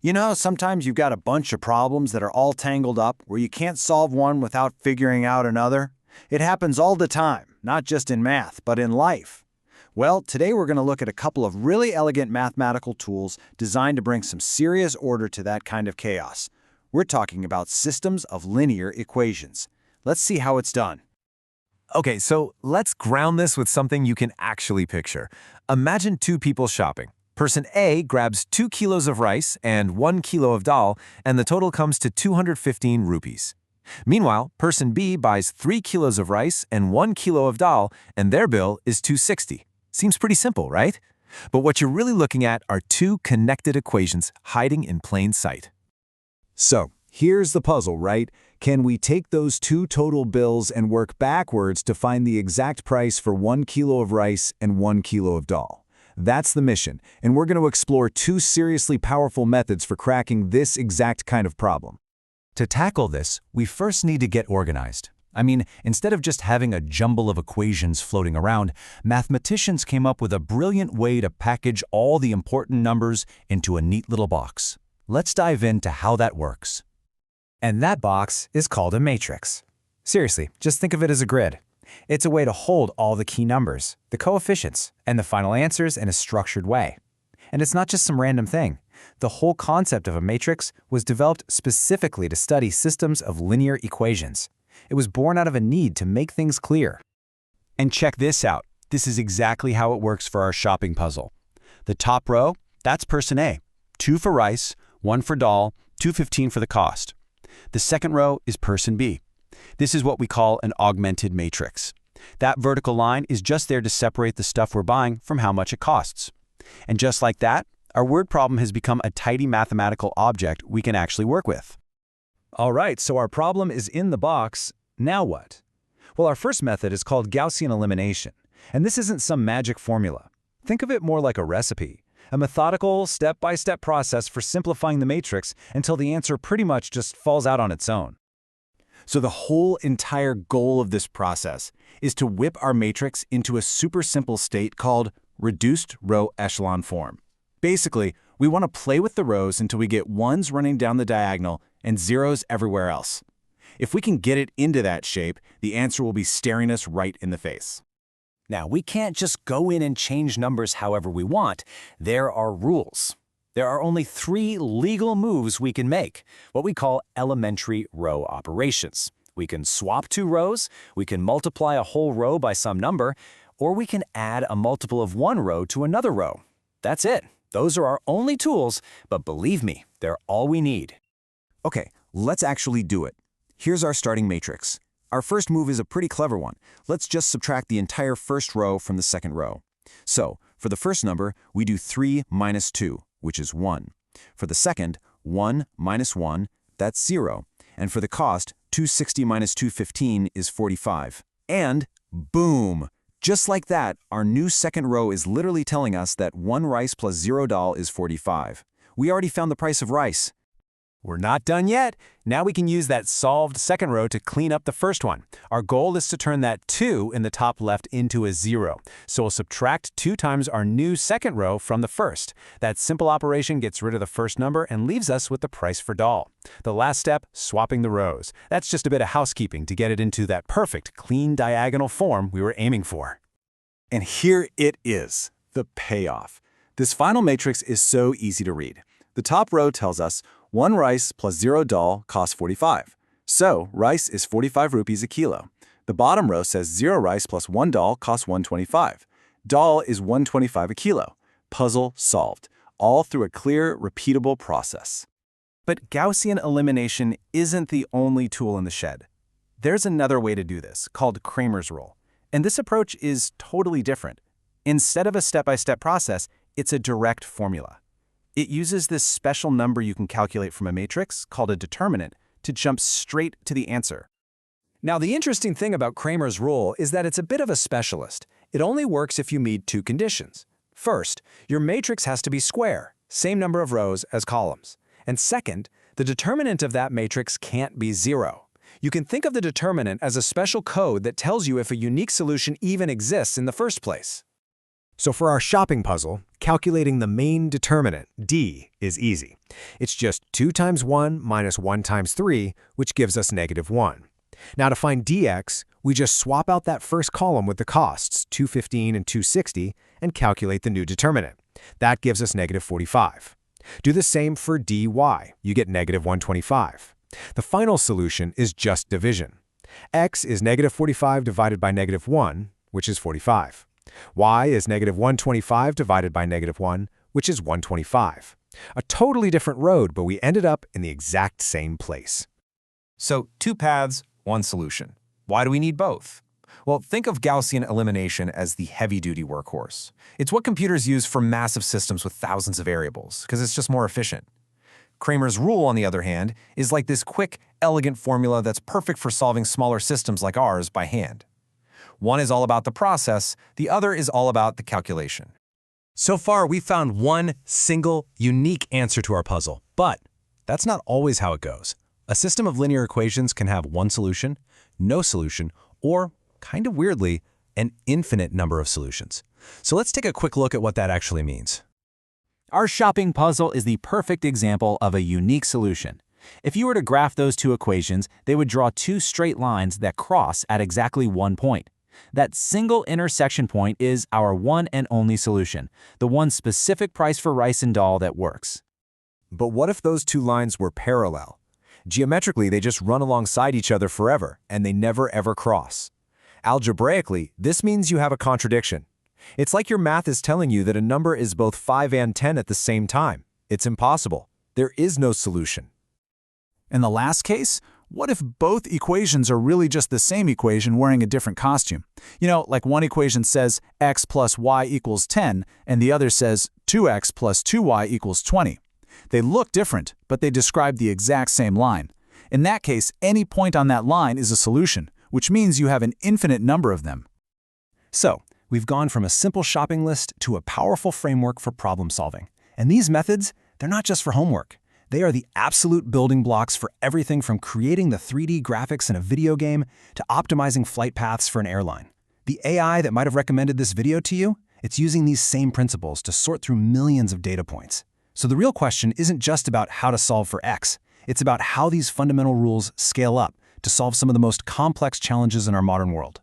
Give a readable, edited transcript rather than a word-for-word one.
You know, sometimes you've got a bunch of problems that are all tangled up where you can't solve one without figuring out another. It happens all the time, not just in math, but in life. Well, today we're going to look at a couple of really elegant mathematical tools designed to bring some serious order to that kind of chaos. We're talking about systems of linear equations. Let's see how it's done. Okay, so let's ground this with something you can actually picture. Imagine two people shopping. Person A grabs 2 kilos of rice and 1 kilo of dal, and the total comes to 215 rupees. Meanwhile, person B buys 3 kilos of rice and 1 kilo of dal, and their bill is 260. Seems pretty simple, right? But what you're really looking at are two connected equations hiding in plain sight. So, here's the puzzle, right? Can we take those two total bills and work backwards to find the exact price for 1 kilo of rice and 1 kilo of dal? That's the mission, and we're going to explore two seriously powerful methods for cracking this exact kind of problem. To tackle this, we first need to get organized. Instead of just having a jumble of equations floating around, mathematicians came up with a brilliant way to package all the important numbers into a neat little box. Let's dive into how that works. And that box is called a matrix. Seriously, just think of it as a grid. It's a way to hold all the key numbers, the coefficients, and the final answers in a structured way. And it's not just some random thing. The whole concept of a matrix was developed specifically to study systems of linear equations. It was born out of a need to make things clear. And check this out. This is exactly how it works for our shopping puzzle. The top row, that's person A. 2 for rice, 1 for dal, 215 for the cost. The second row is person B. This is what we call an augmented matrix. That vertical line is just there to separate the stuff we're buying from how much it costs. And just like that, our word problem has become a tidy mathematical object we can actually work with. All right, so our problem is in the box. Now what? Well, our first method is called Gaussian elimination. And this isn't some magic formula. Think of it more like a recipe, a methodical, step-by-step process for simplifying the matrix until the answer pretty much just falls out on its own. So the whole entire goal of this process is to whip our matrix into a super simple state called reduced row echelon form. Basically, we want to play with the rows until we get ones running down the diagonal and zeros everywhere else. If we can get it into that shape, the answer will be staring us right in the face. Now, we can't just go in and change numbers however we want. There are rules. There are only 3 legal moves we can make, what we call elementary row operations. We can swap 2 rows, we can multiply a whole row by some number, or we can add a multiple of one row to another row. That's it. Those are our only tools, but believe me, they're all we need. Okay, let's actually do it. Here's our starting matrix. Our first move is a pretty clever one. Let's just subtract the entire first row from the second row. So, for the first number, we do 3 minus 2, which is 1. For the second, 1 minus 1, that's 0. And for the cost, 260 minus 215 is 45. And boom! Just like that, our new second row is literally telling us that 1 rice plus 0 dal is 45. We already found the price of rice. We're not done yet. Now we can use that solved second row to clean up the first one. Our goal is to turn that 2 in the top left into a 0. So we'll subtract 2 times our new second row from the first. That simple operation gets rid of the first number and leaves us with the price for dal. The last step, swapping the rows. That's just a bit of housekeeping to get it into that perfect, clean diagonal form we were aiming for. And here it is, the payoff. This final matrix is so easy to read. The top row tells us 1 rice plus 0 dal costs 45. So, rice is 45 rupees a kilo. The bottom row says 0 rice plus 1 dal costs 125. Dal is 125 a kilo. Puzzle solved, all through a clear, repeatable process. But Gaussian elimination isn't the only tool in the shed. There's another way to do this, called Cramer's rule. And this approach is totally different. Instead of a step-by-step process, it's a direct formula. It uses this special number you can calculate from a matrix, called a determinant, to jump straight to the answer. Now, the interesting thing about Cramer's rule is that it's a bit of a specialist. It only works if you meet 2 conditions. First, your matrix has to be square, same number of rows as columns. And second, the determinant of that matrix can't be 0. You can think of the determinant as a special code that tells you if a unique solution even exists in the first place. So for our shopping puzzle, calculating the main determinant, d, is easy. It's just 2 times 1 minus 1 times 3, which gives us -1. Now to find dx, we just swap out that first column with the costs, 215 and 260, and calculate the new determinant. That gives us -45. Do the same for dy. You get -125. The final solution is just division. X is -45 divided by -1, which is 45. Y is -125 divided by -1, which is 125. A totally different road, but we ended up in the exact same place. So 2 paths, 1 solution. Why do we need both? Well, think of Gaussian elimination as the heavy-duty workhorse. It's what computers use for massive systems with thousands of variables, because it's just more efficient. Cramer's rule, on the other hand, is like this quick, elegant formula that's perfect for solving smaller systems like ours by hand. One is all about the process, the other is all about the calculation. So far, we found one single, unique answer to our puzzle. But that's not always how it goes. A system of linear equations can have one solution, no solution, or, kind of weirdly, an infinite number of solutions. So let's take a quick look at what that actually means. Our shopping puzzle is the perfect example of a unique solution. If you were to graph those 2 equations, they would draw 2 straight lines that cross at exactly 1 point. That single intersection point is our one and only solution, the one specific price for rice and dal that works. But what if those 2 lines were parallel? Geometrically, they just run alongside each other forever, and they never ever cross. Algebraically, this means you have a contradiction. It's like your math is telling you that a number is both 5 and 10 at the same time. It's impossible. There is no solution. In the last case, what if both equations are really just the same equation wearing a different costume? You know, like one equation says x plus y equals 10, and the other says 2x plus 2y equals 20. They look different, but they describe the exact same line. In that case, any point on that line is a solution, which means you have an infinite number of them. So, we've gone from a simple shopping list to a powerful framework for problem solving. And these methods, they're not just for homework. They are the absolute building blocks for everything from creating the 3D graphics in a video game to optimizing flight paths for an airline. The AI that might have recommended this video to you, it's using these same principles to sort through millions of data points. So the real question isn't just about how to solve for X. It's about how these fundamental rules scale up to solve some of the most complex challenges in our modern world.